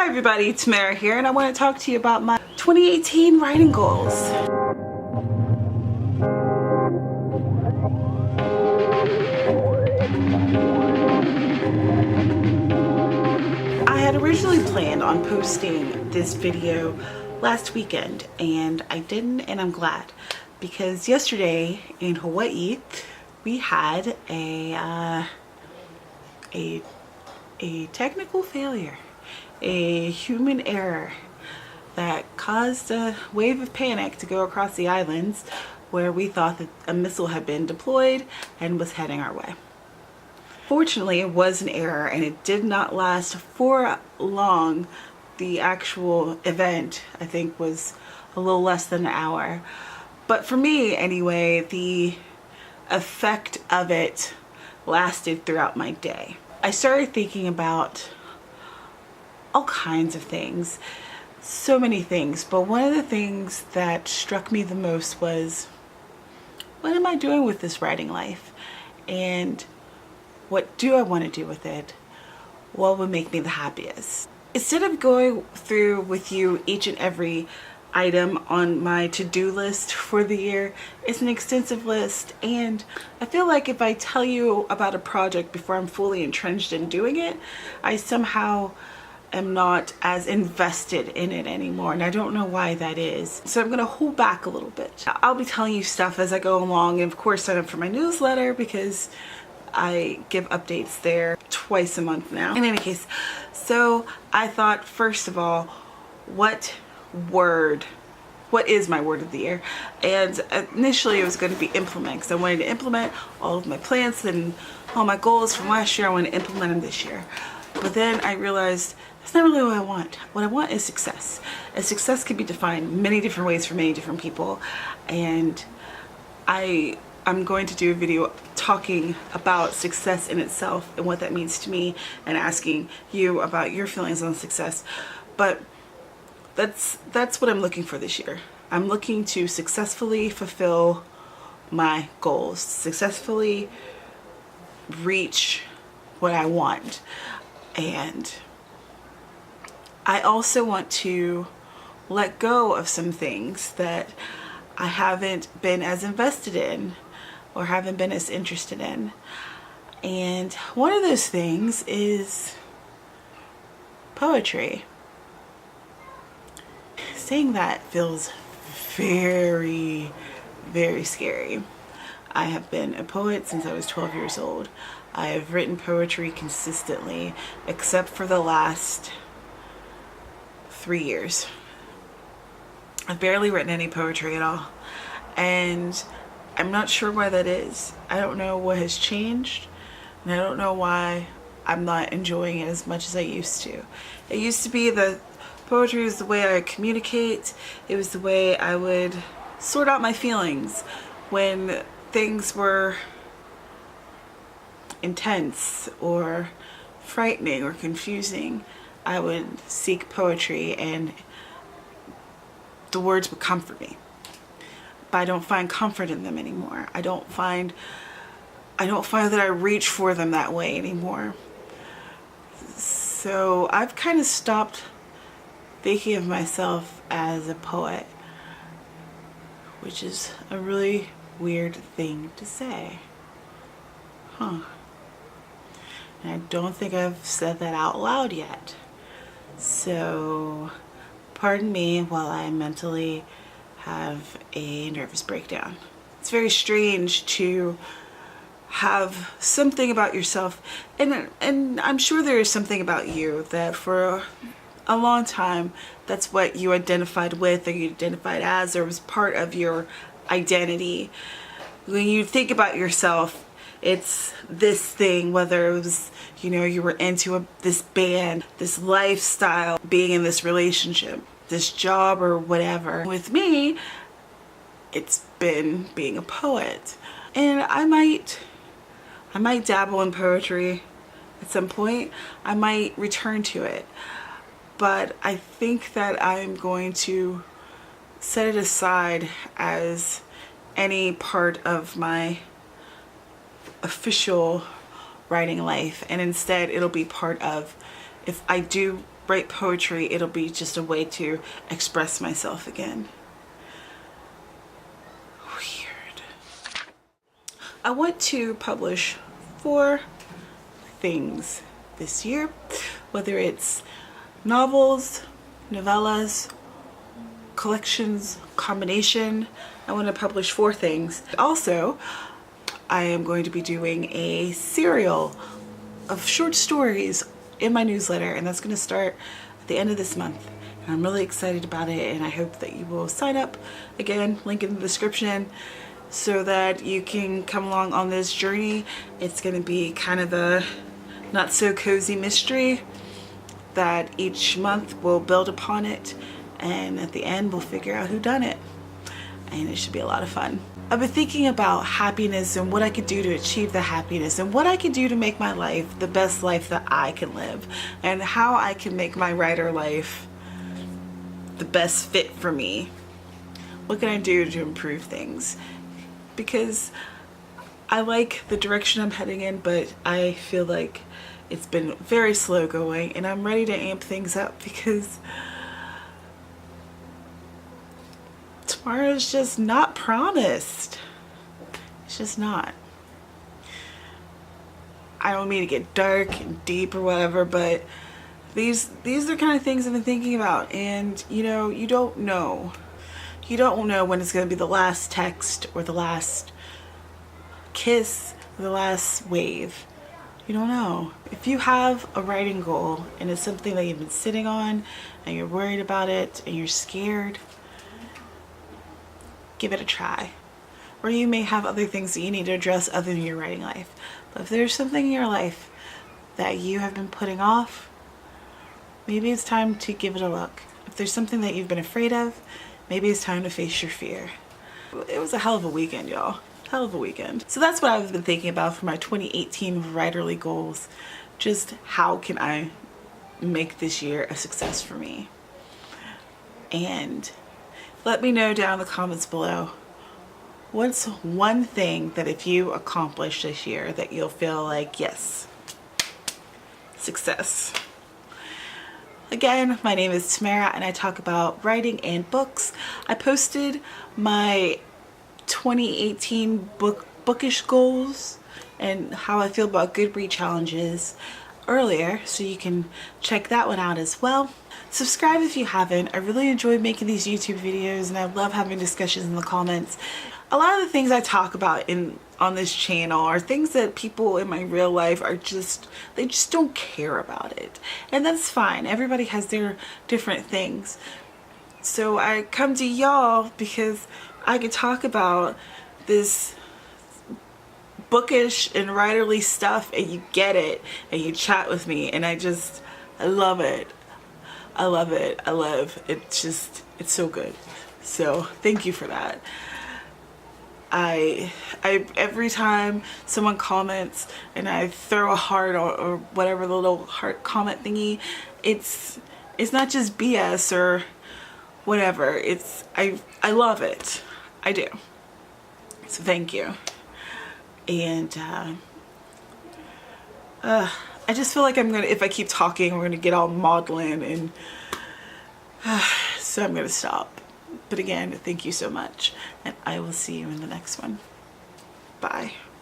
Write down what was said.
Hi everybody, Tamara here, and I want to talk to you about my 2018 writing goals. I had originally planned on posting this video last weekend, and I didn't, and I'm glad, because yesterday in Hawaii we had a technical failure, a human error that caused a wave of panic to go across the islands where we thought that a missile had been deployed and was heading our way. Fortunately, it was an error and it did not last for long. The actual event, I think, was a little less than an hour. But for me, anyway, the effect of it lasted throughout my day. I started thinking about all kinds of things, so many things, but one of the things that struck me the most was, what am I doing with this writing life? And what do I want to do with it? What would make me the happiest? Instead of going through with you each and every item on my to-do list for the year, it's an extensive list, and I feel like if I tell you about a project before I'm fully entrenched in doing it, I somehow am not as invested in it anymore, and I don't know why that is. So I'm gonna hold back a little bit. I'll be telling you stuff as I go along, and of course sign up for my newsletter because I give updates there twice a month now. In any case, so I thought, first of all, what is my word of the year? And initially it was going to be implement, because I wanted to implement all of my plans and all my goals from last year. I want to implement them this year. But then I realized that's not really what I want. What I want is success. And success can be defined many different ways for many different people. And I'm going to do a video talking about success in itself and what that means to me, and asking you about your feelings on success. But that's what I'm looking for this year. I'm looking to successfully fulfill my goals, successfully reach what I want. And I also want to let go of some things that I haven't been as invested in or haven't been as interested in. And one of those things is poetry. Saying that feels very, very scary. I have been a poet since I was 12 years old. I have written poetry consistently, except for the last 3 years. I've barely written any poetry at all. And I'm not sure why that is. I don't know what has changed, and I don't know why I'm not enjoying it as much as I used to. It used to be that poetry was the way I communicate. It was the way I would sort out my feelings when things were intense or frightening or confusing. I would seek poetry and the words would comfort me. But I don't find comfort in them anymore. I don't find that I reach for them that way anymore. So I've kind of stopped thinking of myself as a poet, which is a really weird thing to say. And I don't think I've said that out loud yet. So pardon me while I mentally have a nervous breakdown. It's very strange to have something about yourself, and I'm sure there is something about you that for a long time that's what you identified with, or you identified as, or was part of your identity. When you think about yourself, it's this thing, whether it was, you were into this band, this lifestyle, being in this relationship, this job, or whatever. With me, it's been being a poet. And I might dabble in poetry at some point. I might return to it. But I think that I'm going to set it aside as any part of my official writing life, and instead it'll be part of, if I do write poetry, it'll be just a way to express myself again. Weird. I want to publish 4 things this year, whether it's novels, novellas, collections, combination. I want to publish 4 things. Also, I am going to be doing a serial of short stories in my newsletter, and that's going to start at the end of this month. And I'm really excited about it, and I hope that you will sign up. Again, link in the description, so that you can come along on this journey. It's going to be kind of a not so cozy mystery that each month will build upon it, and at the end we'll figure out who done it, and it should be a lot of fun. I've been thinking about happiness and what I could do to achieve the happiness, and what I could do to make my life the best life that I can live, and how I can make my writer life the best fit for me. What can I do to improve things? Because I like the direction I'm heading in, but I feel like it's been very slow going, and I'm ready to amp things up because tomorrow's just not promised. It's just not. I don't mean to get dark and deep or whatever, but these are kind of things I've been thinking about, and you know, you don't know. You don't know when it's going to be the last text or the last kiss or the last wave. You don't know. If you have a writing goal and it's something that you've been sitting on and you're worried about it and you're scared, give it a try. Or you may have other things that you need to address other than your writing life. But if there's something in your life that you have been putting off, maybe it's time to give it a look. If there's something that you've been afraid of, maybe it's time to face your fear. It was a hell of a weekend, y'all. Hell of a weekend. So that's what I've been thinking about for my 2018 writerly goals. Just how can I make this year a success for me? And let me know down in the comments below, what's one thing that if you accomplish this year that you'll feel like, yes, success. Again, my name is Tamara, and I talk about writing and books. I posted my 2018 bookish goals and how I feel about Goodreads challenges earlier, so you can check that one out as well. Subscribe if you haven't. I really enjoy making these YouTube videos, and I love having discussions in the comments. A lot of the things I talk about on this channel are things that people in my real life are they just don't care about it, and that's fine. Everybody has their different things. So I come to y'all because I could talk about this bookish and writerly stuff, and you get it, and you chat with me, and I love it. I love it. I love it. It's so good. So thank you for that. I every time someone comments and I throw a heart or whatever, the little heart comment thingy, it's not just BS or whatever. I love it. I do. So thank you. And I just feel like if I keep talking, we're gonna get all maudlin, and so I'm gonna stop. But again, thank you so much, and I will see you in the next one. Bye.